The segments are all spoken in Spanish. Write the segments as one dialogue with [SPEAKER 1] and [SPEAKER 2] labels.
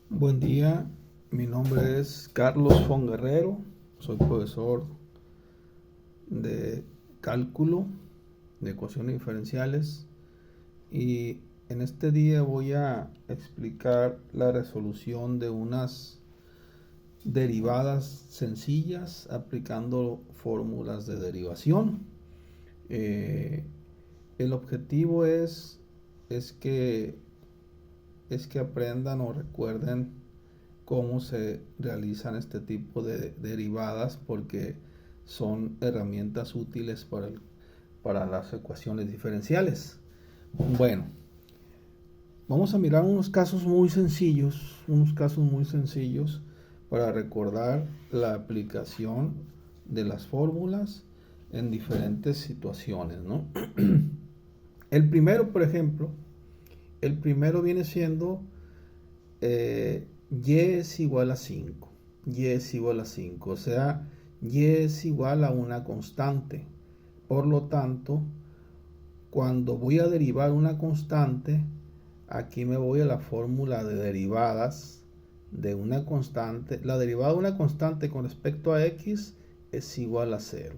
[SPEAKER 1] Buen día, mi nombre es Carlos Fonguerrero, soy profesor de cálculo de ecuaciones diferenciales y en este día voy a explicar la resolución de unas derivadas sencillas aplicando fórmulas de derivación. Eh, el objetivo es que, es que aprendan o recuerden cómo se realizan este tipo de derivadas porque son herramientas útiles para las ecuaciones diferenciales. Bueno, vamos a mirar unos casos muy sencillos para recordar la aplicación de las fórmulas en diferentes situaciones, ¿no? El primero, por ejemplo, el primero viene siendo y es igual a 5. Y es igual a 5. O sea, y es igual a una constante. Por lo tanto, cuando voy a derivar una constante, aquí me voy a la fórmula de derivadas de una constante. La derivada de una constante con respecto a x es igual a 0.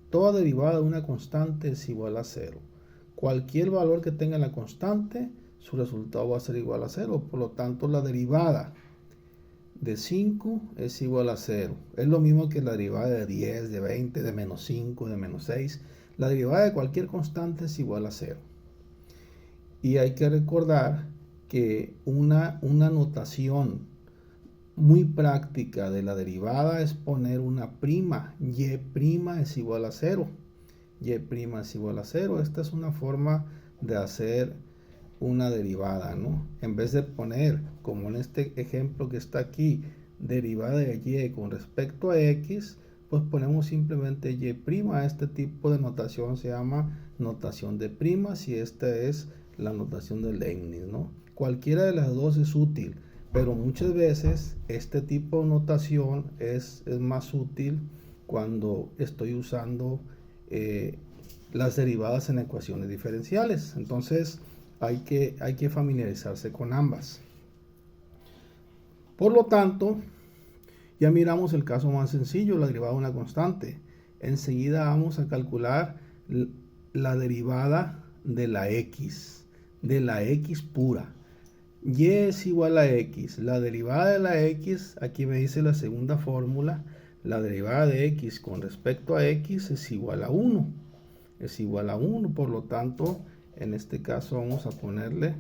[SPEAKER 1] Toda derivada de una constante es igual a 0. Cualquier valor que tenga la constante, su resultado va a ser igual a 0. Por lo tanto, la derivada de 5 es igual a 0. Es lo mismo que la derivada de 10, de 20, de menos 5, de menos 6. La derivada de cualquier constante es igual a 0. Y hay que recordar que una notación muy práctica de la derivada es poner una prima. Y' es igual a 0. Y' es igual a 0. Esta es una forma de hacer una derivada, ¿no? En vez de poner, como en este ejemplo que está aquí, derivada de y con respecto a x, pues ponemos simplemente y'. Este tipo de notación se llama notación de primas y esta es la notación de Leibniz, ¿no? Cualquiera de las dos es útil, pero muchas veces este tipo de notación es más útil cuando estoy usando las derivadas en ecuaciones diferenciales. Entonces, hay que familiarizarse con ambas. Por lo tanto, ya miramos el caso más sencillo, la derivada de una constante. Enseguida vamos a calcular la derivada de la x pura. Y es igual a x. La derivada de la x, aquí me dice la segunda fórmula, la derivada de x con respecto a x es igual a 1. Es igual a 1, por lo tanto, en este caso vamos a ponerle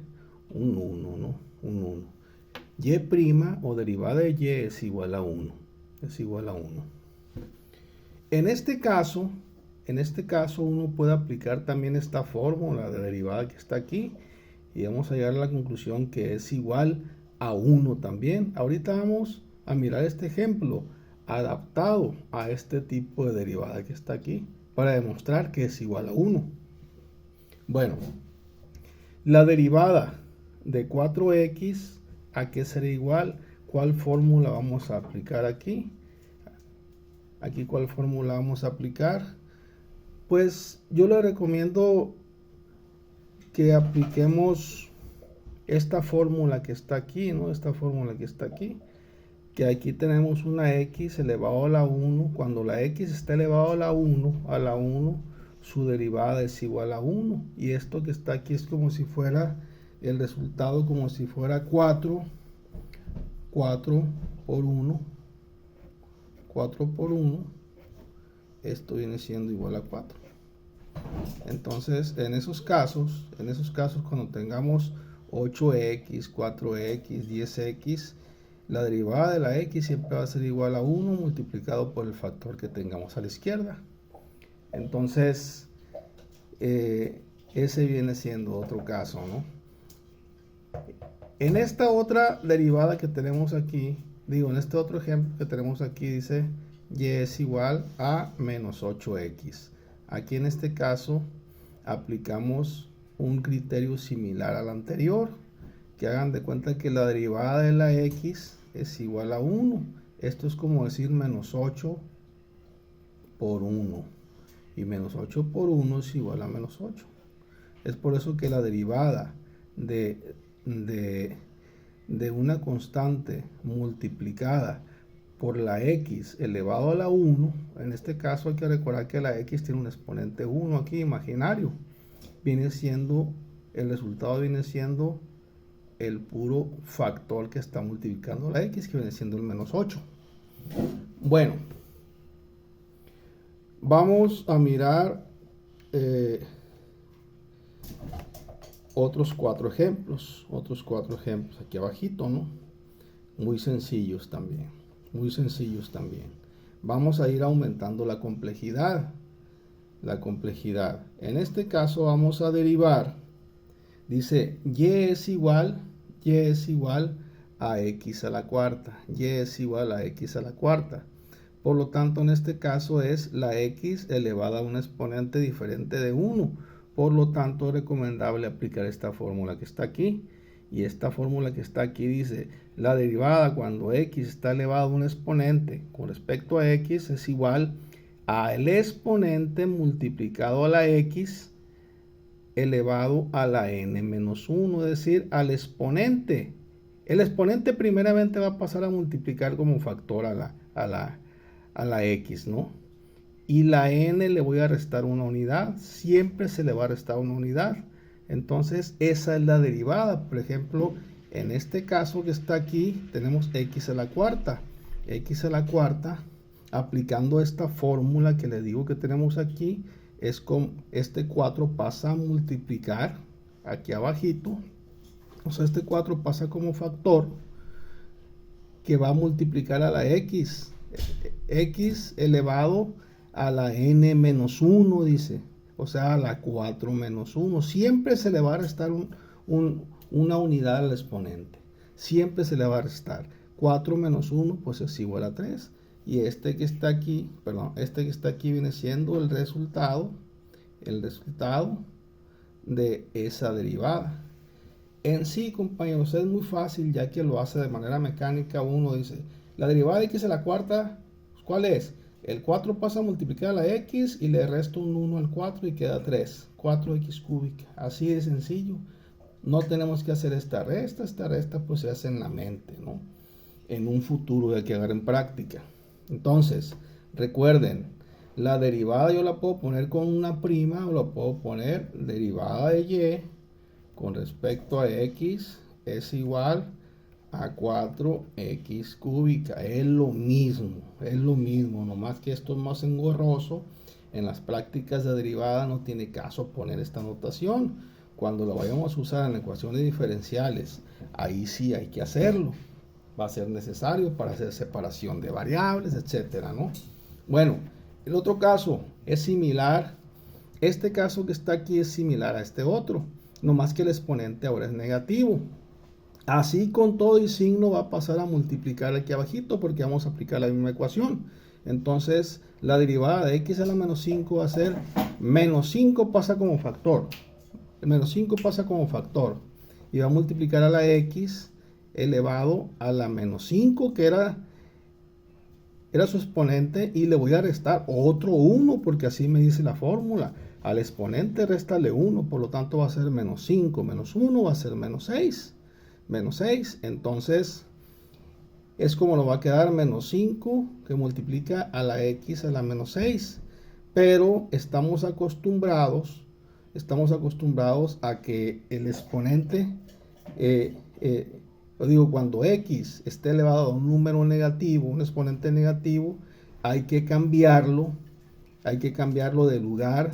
[SPEAKER 1] un 1, ¿no? Un 1. Y' o derivada de y es igual a 1. Es igual a 1. En este caso uno puede aplicar también esta fórmula de derivada que está aquí y vamos a llegar a la conclusión que es igual a 1 también. Ahorita vamos a mirar este ejemplo adaptado a este tipo de derivada que está aquí para demostrar que es igual a 1. Bueno, la derivada de 4x, ¿a qué será igual? ¿Cuál fórmula vamos a aplicar aquí? Aquí, ¿cuál fórmula vamos a aplicar? Pues yo le recomiendo que apliquemos esta fórmula que está aquí, ¿no? Esta fórmula que está aquí, que aquí tenemos una x elevado a la 1. Cuando la x está elevado a la 1, su derivada es igual a 1. Y esto que está aquí es como si fuera el resultado, como si fuera 4 por 1. 4 por 1. Esto viene siendo igual a 4. Entonces, en esos casos, cuando tengamos 8x, 4x, 10x, la derivada de la x siempre va a ser igual a 1 multiplicado por el factor que tengamos a la izquierda. Entonces, ese viene siendo otro caso, ¿no? En esta otra derivada que tenemos aquí, en este otro ejemplo que tenemos aquí, dice y es igual a menos 8x. Aquí en este caso aplicamos un criterio similar al anterior, que hagan de cuenta que la derivada de la x es igual a 1. Esto es como decir menos 8 por 1. Y menos 8 por 1 es igual a menos 8. Es por eso que la derivada de de una constante multiplicada por la x elevado a la 1, en este caso hay que recordar que la x tiene un exponente 1 aquí imaginario, el resultado viene siendo el puro factor que está multiplicando la x, que viene siendo el menos 8. Bueno, vamos a mirar otros cuatro ejemplos aquí abajito, ¿no? Muy sencillos también. Vamos a ir aumentando la complejidad. En este caso vamos a derivar. Dice y es igual a x a la cuarta. Por lo tanto, en este caso es la x elevada a un exponente diferente de 1. Por lo tanto, es recomendable aplicar esta fórmula que está aquí. Y esta fórmula que está aquí dice, la derivada cuando x está elevado a un exponente con respecto a x es igual al exponente multiplicado a la x elevado a la n menos 1, es decir, al exponente. El exponente primeramente va a pasar a multiplicar como factor a la x, ¿no? Y la n le voy a restar una unidad, siempre se le va a restar una unidad. Entonces esa es la derivada. Por ejemplo, en este caso que está aquí, tenemos x a la cuarta. Aplicando esta fórmula que le digo que tenemos aquí, es como este 4 pasa a multiplicar aquí abajito. O sea, este 4 pasa como factor que va a multiplicar a la x. X elevado a la n menos 1, dice. O sea, a la 4 menos 1. Siempre se le va a restar una unidad al exponente. Siempre se le va a restar. 4 menos 1, pues es igual a 3. Y este que está aquí viene siendo el resultado de esa derivada. En sí, compañeros, es muy fácil, ya que lo hace de manera mecánica. Uno dice, la derivada de x a la cuarta, ¿cuál es? El 4 pasa a multiplicar a la x y le resto un 1 al 4 y queda 3. 4x cúbica. Así de sencillo. No tenemos que hacer esta resta pues se hace en la mente, ¿no? En un futuro hay que agarrar en práctica. Entonces, recuerden, la derivada yo la puedo poner con una prima o la puedo poner derivada de y con respecto a x es igual a 4x cúbica. Es lo mismo, nomás que esto es más engorroso. En las prácticas de derivada no tiene caso poner esta notación. Cuando la vayamos a usar en ecuaciones diferenciales, ahí sí hay que hacerlo. Va a ser necesario para hacer separación de variables, etcétera, ¿no? Bueno, el otro caso es similar. Este caso que está aquí es similar a este otro, nomás que el exponente ahora es negativo. Así con todo y signo va a pasar a multiplicar aquí abajito porque vamos a aplicar la misma ecuación. Entonces la derivada de x a la menos 5 va a ser menos 5 pasa como factor. El menos 5 pasa como factor y va a multiplicar a la x elevado a la menos 5 que era su exponente, y le voy a restar otro 1 porque así me dice la fórmula. Al exponente réstale 1, por lo tanto va a ser menos 5 menos 1 va a ser menos 6. Entonces es como lo va a quedar menos 5 que multiplica a la x a la menos 6. Pero estamos acostumbrados a que el exponente, cuando x esté elevado a un número negativo, un exponente negativo, hay que cambiarlo de lugar,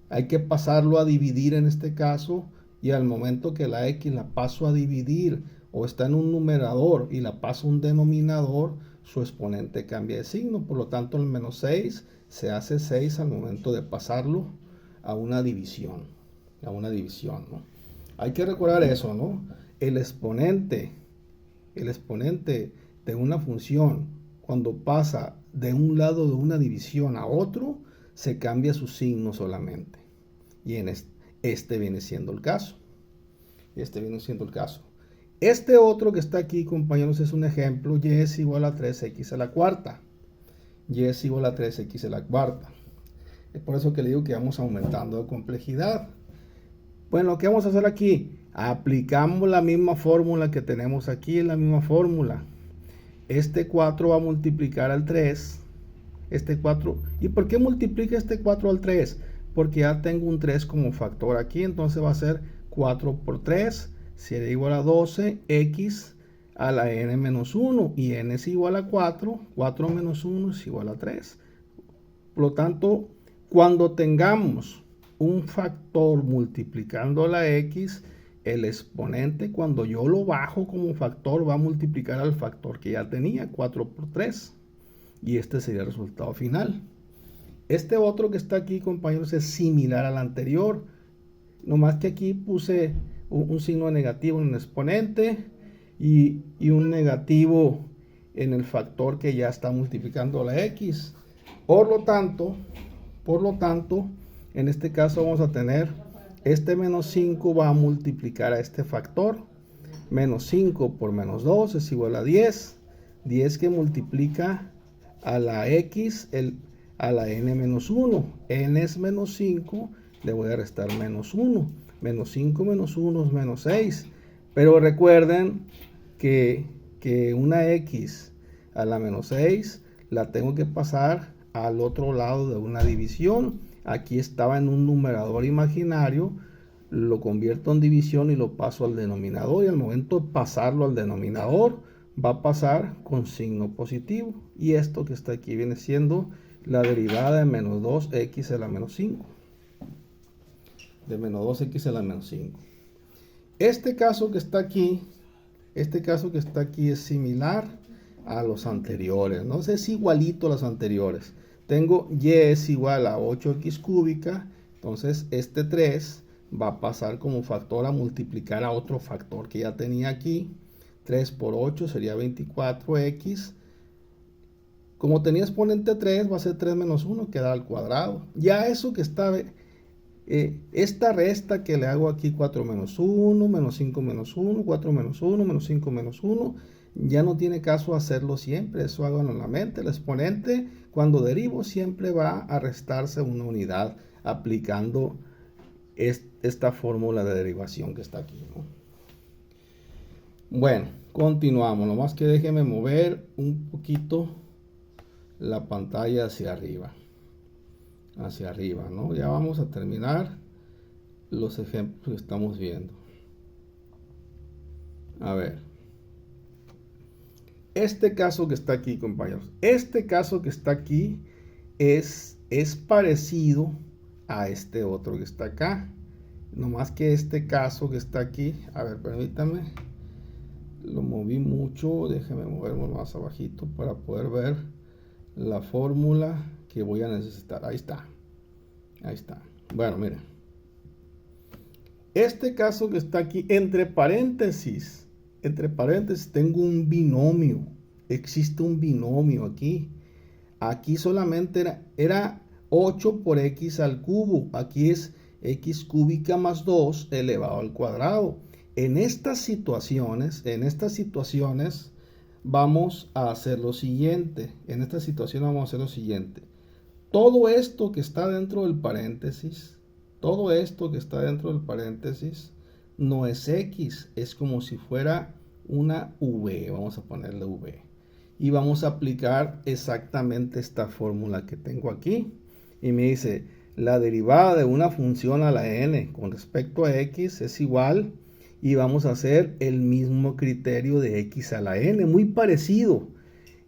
[SPEAKER 1] hay que pasarlo a dividir en este caso. Y al momento que la x la paso a dividir o está en un numerador y la paso a un denominador, su exponente cambia de signo. Por lo tanto, el menos 6 se hace 6 al momento de pasarlo a una división. ¿No? Hay que recordar eso, ¿no? El exponente de una función, cuando pasa de un lado de una división a otro, se cambia su signo solamente. Y en este viene siendo el caso. Este otro que está aquí, compañeros, es un ejemplo. Y es igual a 3x a la cuarta. Es por eso que le digo que vamos aumentando de complejidad. Bueno, ¿qué vamos a hacer aquí? Aplicamos la misma fórmula que tenemos aquí, en la misma fórmula. Este 4 va a multiplicar al 3. Este 4. ¿Y por qué multiplica este 4 al 3? Porque ya tengo un 3 como factor aquí. Entonces va a ser 4 por 3. Será igual a 12. X a la n menos 1. Y n es igual a 4. 4 menos 1 es igual a 3. Por lo tanto, cuando tengamos un factor multiplicando la x, el exponente, cuando yo lo bajo como factor, va a multiplicar al factor que ya tenía, 4 por 3. Y este sería el resultado final. Este otro que está aquí, compañeros, es similar al anterior. Nomás que aquí puse un signo negativo en el exponente y un negativo en el factor que ya está multiplicando la x. Por lo tanto, en este caso vamos a tener este menos 5 va a multiplicar a este factor. Menos 5 por menos 2 es igual a 10. 10 que multiplica a la x a la n menos 1. N es menos 5, le voy a restar menos 1. Menos 5 menos 1 es menos 6. Pero recuerden que una x a la menos 6 la tengo que pasar al otro lado de una división. Aquí estaba en un numerador imaginario, lo convierto en división y lo paso al denominador, y al momento de pasarlo al denominador va a pasar con signo positivo, y esto que está aquí viene siendo la derivada de menos 2x a la menos 5, de menos 2x a la menos 5. Este caso que está aquí es similar a los anteriores, ¿no? Es igualito a los anteriores. Tengo y es igual a 8x cúbica, entonces este 3 va a pasar como factor a multiplicar a otro factor que ya tenía aquí. 3 por 8 sería 24x. Como tenía exponente 3, va a ser 3 menos 1, que da al cuadrado. Ya eso que está, esta resta que le hago aquí, 4 menos 1, menos 5 menos 1, 4 menos 1, menos 5 menos 1, ya no tiene caso hacerlo siempre, eso háganlo en la mente. El exponente, cuando derivo, siempre va a restarse una unidad aplicando esta fórmula de derivación que está aquí, ¿no? Bueno, continuamos. Nomás que déjenme mover un poquito la pantalla hacia arriba, ¿no? Ya vamos a terminar los ejemplos que estamos viendo. A ver. Este caso que está aquí, compañeros, este caso que está aquí es parecido a este otro que está acá. No más que este caso que está aquí, a ver, permítame, lo moví mucho, déjeme moverlo más abajito para poder ver la fórmula que voy a necesitar. Ahí está. Bueno, miren. Este caso que está aquí, entre paréntesis, tengo un binomio. Existe un binomio aquí. Aquí solamente era 8 por x al cubo. Aquí es x cúbica más 2 elevado al cuadrado. En estas situaciones vamos a hacer lo siguiente. Todo esto que está dentro del paréntesis, no es x, es como si fuera una v, vamos a ponerle v. Y vamos a aplicar exactamente esta fórmula que tengo aquí. Y me dice, la derivada de una función a la n con respecto a x es igual, y vamos a hacer el mismo criterio de x a la n, muy parecido.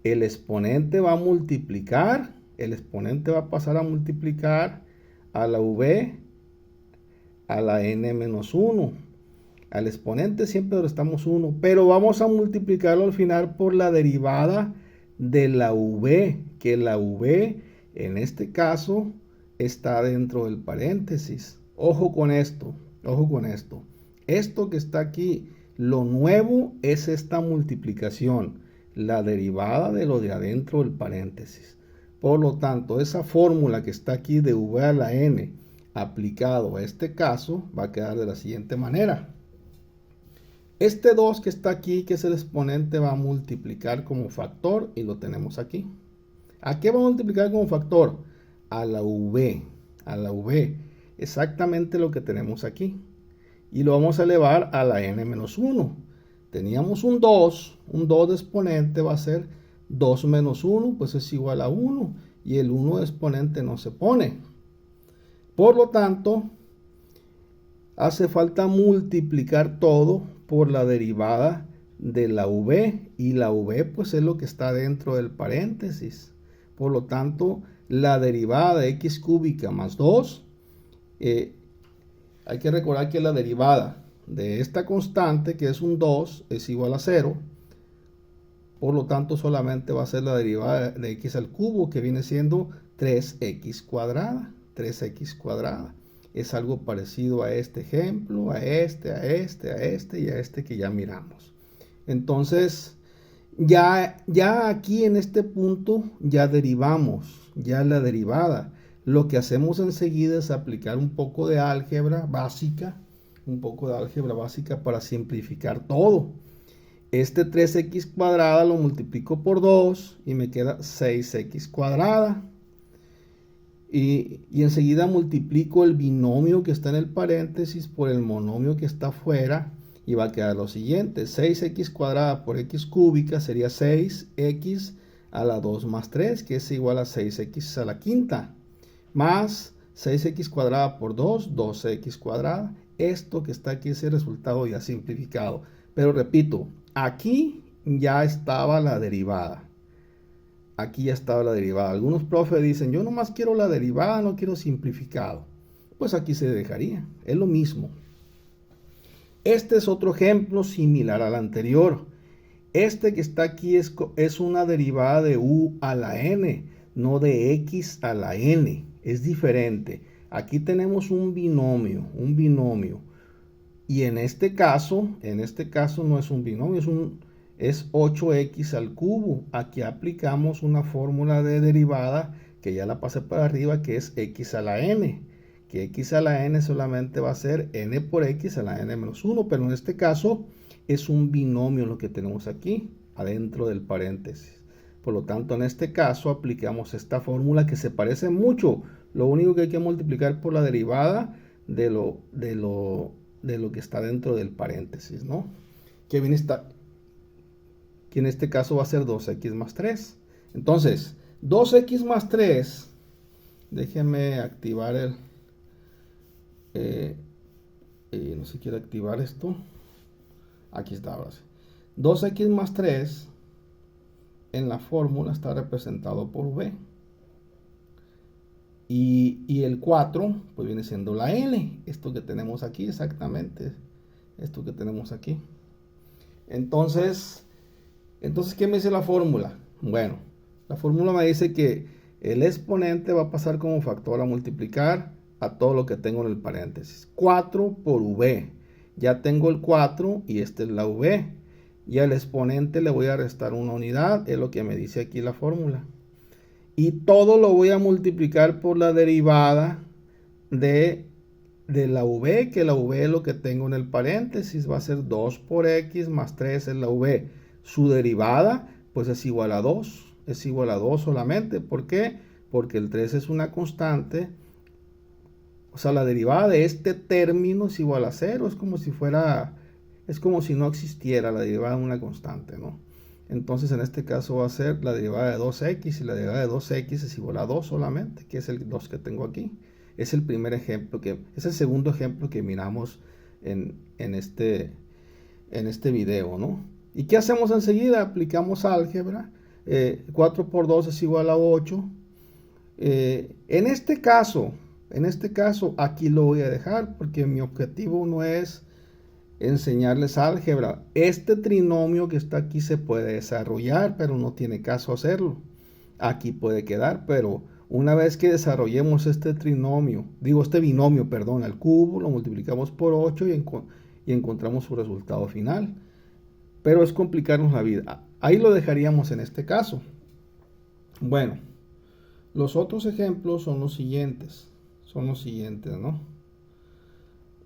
[SPEAKER 1] El exponente va a multiplicar, el exponente va a pasar a multiplicar a la v a la n menos 1. Al exponente siempre le restamos 1, pero vamos a multiplicarlo al final por la derivada de la v, que la v en este caso está dentro del paréntesis. Ojo con esto. Esto que está aquí, lo nuevo es esta multiplicación, la derivada de lo de adentro del paréntesis. Por lo tanto, esa fórmula que está aquí de v a la n aplicado a este caso va a quedar de la siguiente manera. Este 2 que está aquí, que es el exponente, va a multiplicar como factor y lo tenemos aquí. ¿A qué va a multiplicar como factor? A la v. Exactamente lo que tenemos aquí. y lo vamos a elevar a la n-1. Teníamos un 2 de exponente va a ser 2 menos 1, pues es igual a 1, y el 1 de exponente no se pone. Por lo tanto, hace falta multiplicar todo por la derivada de la v, y la v pues es lo que está dentro del paréntesis. Por lo tanto, la derivada de x cúbica más 2, hay que recordar que la derivada de esta constante, que es un 2, es igual a 0. Por lo tanto, solamente va a ser la derivada de x al cubo, que viene siendo 3x cuadrada. 3x cuadrada. Es algo parecido a este ejemplo, a este y a este que ya miramos. Entonces, ya aquí en este punto ya derivamos, ya la derivada. Lo que hacemos enseguida es aplicar un poco de álgebra básica, para simplificar todo. Este 3x cuadrada lo multiplico por 2 y me queda 6x cuadrada. Y enseguida multiplico el binomio que está en el paréntesis por el monomio que está afuera y va a quedar lo siguiente: 6x cuadrada por x cúbica sería 6x a la 2 más 3, que es igual a 6x a la quinta, más 6x cuadrada por 2, 12x cuadrada. Esto que está aquí es el resultado ya simplificado. Pero repito, aquí ya estaba la derivada. Aquí ya estaba la derivada. Algunos profes dicen, yo nomás quiero la derivada, no quiero simplificado. Pues aquí se dejaría, es lo mismo. Este es otro ejemplo similar al anterior. Este que está aquí es una derivada de u a la n, no de x a la n. Es diferente. Aquí tenemos un binomio. Y en este caso no es un binomio, es 8x al cubo. Aquí aplicamos una fórmula de derivada que ya la pasé para arriba, que es x a la n. Que x a la n solamente va a ser n por x a la n menos 1, pero en este caso es un binomio lo que tenemos aquí, adentro del paréntesis. Por lo tanto, en este caso aplicamos esta fórmula que se parece mucho. Lo único que hay que multiplicar por la derivada de lo que está dentro del paréntesis, ¿no? Que en este caso va a ser 2x más 3. Entonces, 2x más 3, déjenme activar no sé si quiero activar esto. Aquí está, ahora sí. 2x más 3 en la fórmula está representado por v. Y el 4, pues viene siendo la n. Esto que tenemos aquí, exactamente. Esto que tenemos aquí. Entonces, ¿qué me dice la fórmula? Bueno, la fórmula me dice que el exponente va a pasar como factor a multiplicar a todo lo que tengo en el paréntesis. 4 por v. Ya tengo el 4 y esta es la v. Y al exponente le voy a restar una unidad, es lo que me dice aquí la fórmula. Y todo lo voy a multiplicar por la derivada de la v, que la v es lo que tengo en el paréntesis. Va a ser 2 por x más 3 es la v. Su derivada, pues es igual a 2. Es igual a 2 solamente. ¿Por qué? Porque el 3 es una constante. O sea, la derivada de este término es igual a 0. Es como si no existiera la derivada de una constante, ¿no? Entonces, en este caso va a ser la derivada de 2x, y la derivada de 2x es igual a 2 solamente, que es el 2 que tengo aquí. Es el primer ejemplo, es el segundo ejemplo que miramos en este video, ¿no? ¿Y qué hacemos enseguida? Aplicamos álgebra. 4 por 2 es igual a 8. En este caso, aquí lo voy a dejar, porque mi objetivo no es enseñarles álgebra. Este trinomio que está aquí se puede desarrollar, pero no tiene caso hacerlo. Aquí puede quedar, pero una vez que desarrollemos este binomio, perdón, al cubo, lo multiplicamos por 8 y encontramos su resultado final. Pero es complicarnos la vida. Ahí lo dejaríamos en este caso. Bueno, los otros ejemplos son los siguientes. ¿No?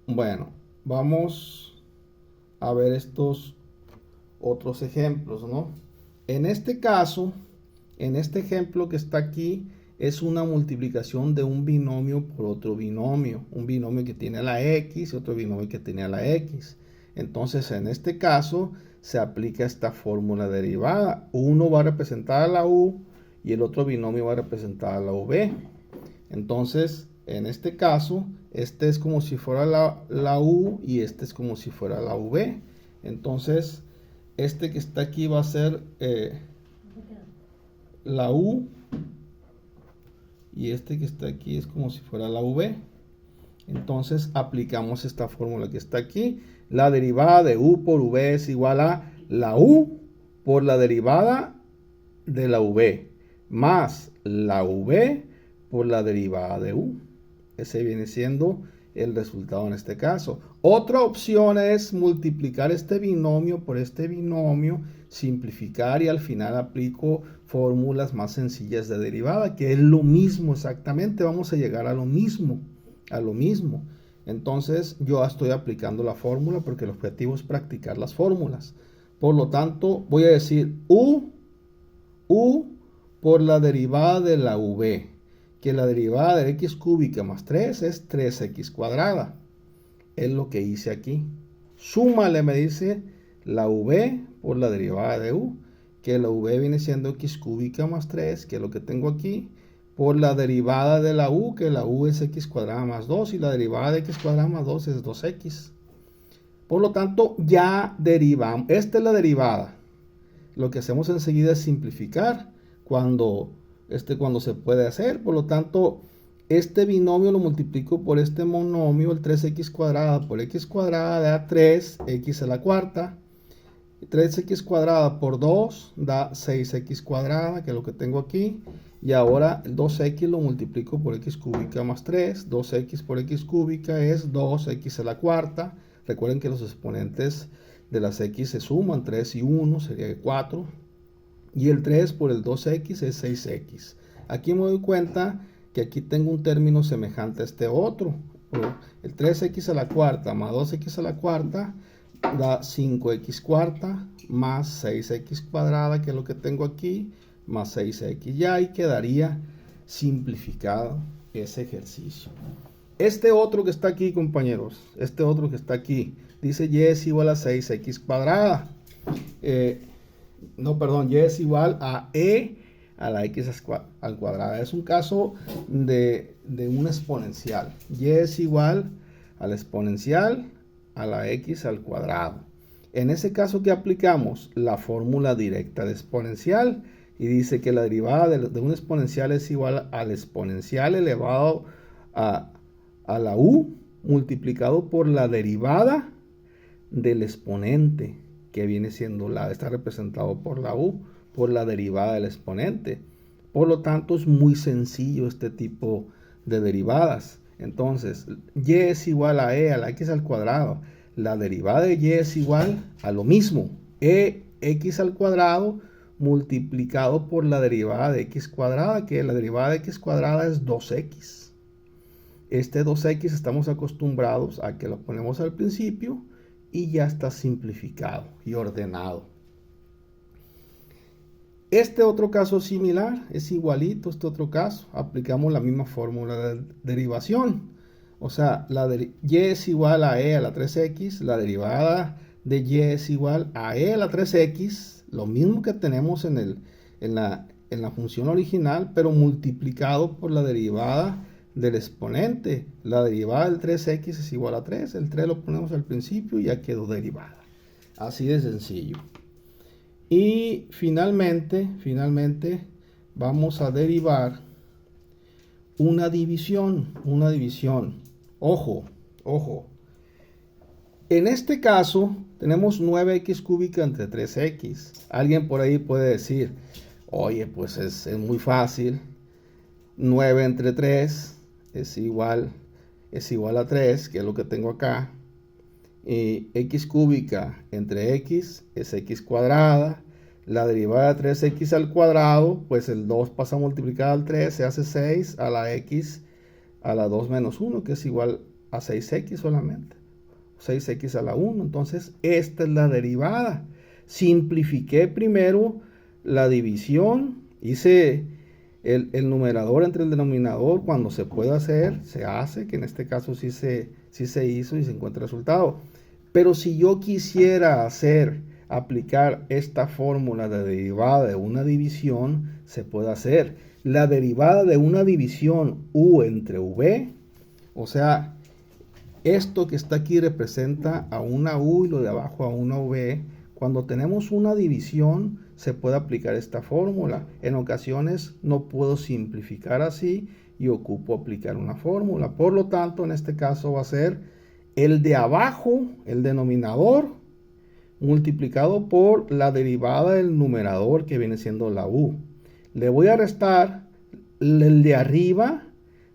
[SPEAKER 1] Bueno, vamos a ver estos otros ejemplos, ¿no? En este caso, en este ejemplo que está aquí, es una multiplicación de un binomio por otro binomio. Un binomio que tiene a la x y otro binomio que tiene a la x. Entonces, en este caso, se aplica esta fórmula derivada. Uno va a representar a la u y el otro binomio va a representar a la v. Entonces, en este caso, este es como si fuera la u y este es como si fuera la v. Entonces, este que está aquí va a ser la u y este que está aquí es como si fuera la v. Entonces aplicamos esta fórmula que está aquí. La derivada de u por v es igual a la u por la derivada de la v más la v por la derivada de u. Ese viene siendo el resultado en este caso. Otra opción es multiplicar este binomio por este binomio, simplificar y al final aplico fórmulas más sencillas de derivada, que es lo mismo exactamente. Vamos a llegar a lo mismo. Entonces yo estoy aplicando la fórmula porque el objetivo es practicar las fórmulas. Por lo tanto, voy a decir u por la derivada de la v, que la derivada de x cúbica más 3 es 3x cuadrada. Es lo que hice aquí. Súmale, me dice, la v por la derivada de u, que la v viene siendo x cúbica más 3, que es lo que tengo aquí, por la derivada de la u, que la u es x cuadrada más 2, y la derivada de x cuadrada más 2 es 2x. Por lo tanto, ya derivamos. Esta es la derivada. Lo que hacemos enseguida es simplificar cuando se puede hacer. Por lo tanto, este binomio lo multiplico por este monomio, el 3x cuadrada por x cuadrada da 3x a la cuarta. 3x cuadrada por 2 da 6x cuadrada, que es lo que tengo aquí. Y ahora el 2x lo multiplico por x cúbica más 3. 2x por x cúbica es 2x a la cuarta. Recuerden que los exponentes de las x se suman, 3 y 1 sería 4. Y el 3 por el 2x es 6x. Aquí me doy cuenta que aquí tengo un término semejante a este otro. El 3x a la cuarta más 2x a la cuarta da 5x cuarta más 6x cuadrada, que es lo que tengo aquí, más 6x. Ya ahí quedaría simplificado ese ejercicio. Este otro que está aquí, compañeros, este otro que está aquí, dice y es igual a 6x cuadrada. Y es igual a e a la x al cuadrado. Es un caso de una exponencial. Y es igual a la exponencial a la x al cuadrado. En ese caso, ¿qué aplicamos? La fórmula directa de exponencial. Y dice que la derivada de una exponencial es igual al exponencial elevado a la u multiplicado por la derivada del exponente, que viene siendo está representado por la u, por la derivada del exponente. Por lo tanto, es muy sencillo este tipo de derivadas. Entonces, y es igual a e a la x al cuadrado. La derivada de y es igual a lo mismo, x al cuadrado multiplicado por la derivada de x cuadrada, que la derivada de x cuadrada es 2x. Este 2x estamos acostumbrados a que lo ponemos al principio y ya está simplificado y ordenado. Este otro caso similar es igualito a este otro caso. Aplicamos la misma fórmula de derivación. O sea, y es igual a e a la 3x. La derivada de y es igual a e a la 3x. Lo mismo que tenemos en la función original, pero multiplicado por la derivada del exponente. La derivada del 3x es igual a 3. El 3 lo ponemos al principio y ya quedó derivada. Así de sencillo. Y finalmente vamos a derivar una división. Ojo. En este caso tenemos 9x cúbica entre 3x. Alguien por ahí puede decir, oye, pues es muy fácil. 9 entre 3 es igual a 3, que es lo que tengo acá. Y x cúbica entre x es x cuadrada. La derivada de 3x al cuadrado, pues el 2 pasa a multiplicar al 3, se hace 6 a la x a la 2 menos 1, que es igual a 6x solamente. 6x a la 1. Entonces, esta es la derivada. Simplifiqué primero la división, hice el numerador entre el denominador, cuando se puede hacer, se hace, que en este caso sí se hizo y se encuentra el resultado. Pero si yo quisiera aplicar esta fórmula de derivada de una división, se puede hacer. La derivada de una división u entre v, o sea, esto que está aquí representa a una u y lo de abajo a una v. Cuando tenemos una división, se puede aplicar esta fórmula. En ocasiones no puedo simplificar así y ocupo aplicar una fórmula. Por lo tanto, en este caso va a ser el de abajo, el denominador, multiplicado por la derivada del numerador, que viene siendo la u. Le voy a restar el de arriba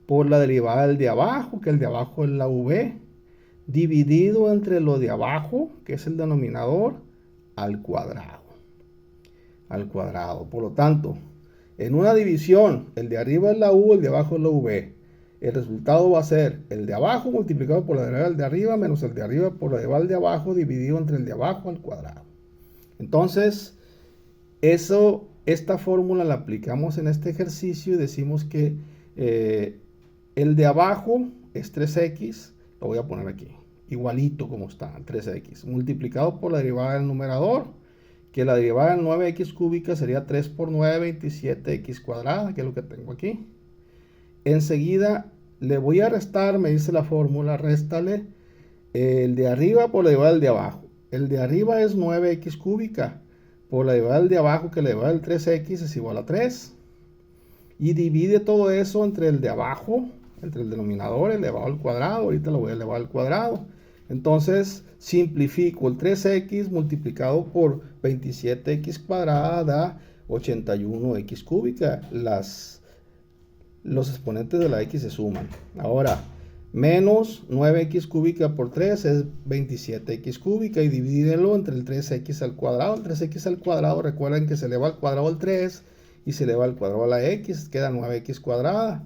[SPEAKER 1] por la derivada del de abajo, que el de abajo es la v, dividido entre lo de abajo, que es el denominador, al cuadrado. Por lo tanto, en una división, el de arriba es la u, el de abajo es la v. El resultado va a ser el de abajo multiplicado por la derivada del de arriba menos el de arriba por la derivada del de abajo dividido entre el de abajo al cuadrado. Entonces, esta fórmula la aplicamos en este ejercicio y decimos que el de abajo es 3x, lo voy a poner aquí, igualito como está, 3x, multiplicado por la derivada del numerador, que la derivada del 9x cúbica sería 3 por 9, 27x cuadrada, que es lo que tengo aquí. Enseguida le voy a restar, me dice la fórmula, réstale el de arriba por la derivada del de abajo. El de arriba es 9x cúbica por la derivada del de abajo, que la derivada del 3x es igual a 3. Y divide todo eso entre el de abajo, entre el denominador elevado al cuadrado. Ahorita lo voy a elevar al cuadrado. Entonces simplifico el 3x multiplicado por 27x cuadrada da 81x cúbica. Los exponentes de la x se suman. Ahora, menos 9x cúbica por 3 es 27x cúbica y divídelo entre el 3x al cuadrado. El 3x al cuadrado, recuerden que se eleva al cuadrado al 3 y se eleva al cuadrado a la x, queda 9x cuadrada.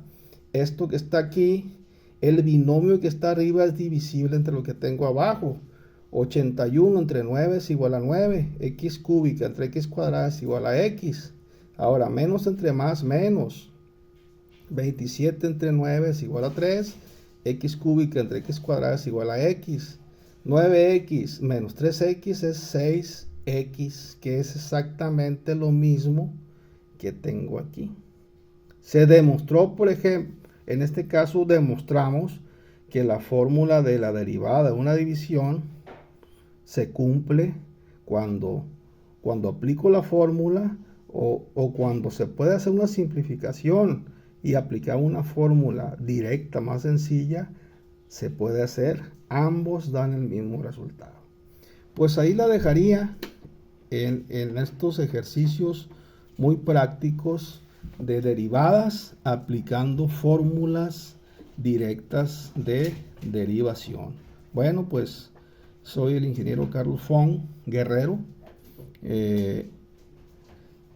[SPEAKER 1] Esto que está aquí, el binomio que está arriba es divisible entre lo que tengo abajo. 81 entre 9 es igual a 9. X cúbica entre x cuadrada es igual a x. Ahora, menos entre más, menos. 27 entre 9 es igual a 3. X cúbica entre x cuadrada es igual a x. 9x menos 3x es 6x, que es exactamente lo mismo que tengo aquí. Se demostró, por ejemplo, en este caso demostramos que la fórmula de la derivada de una división se cumple cuando aplico la fórmula o cuando se puede hacer una simplificación y aplicar una fórmula directa más sencilla, se puede hacer. Ambos dan el mismo resultado. Pues ahí la dejaría en estos ejercicios muy prácticos de derivadas aplicando fórmulas directas de derivación. Bueno, pues soy el ingeniero Carlos Fong Guerrero.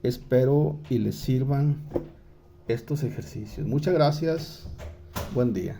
[SPEAKER 1] Espero y les sirvan estos ejercicios. Muchas gracias. Buen día.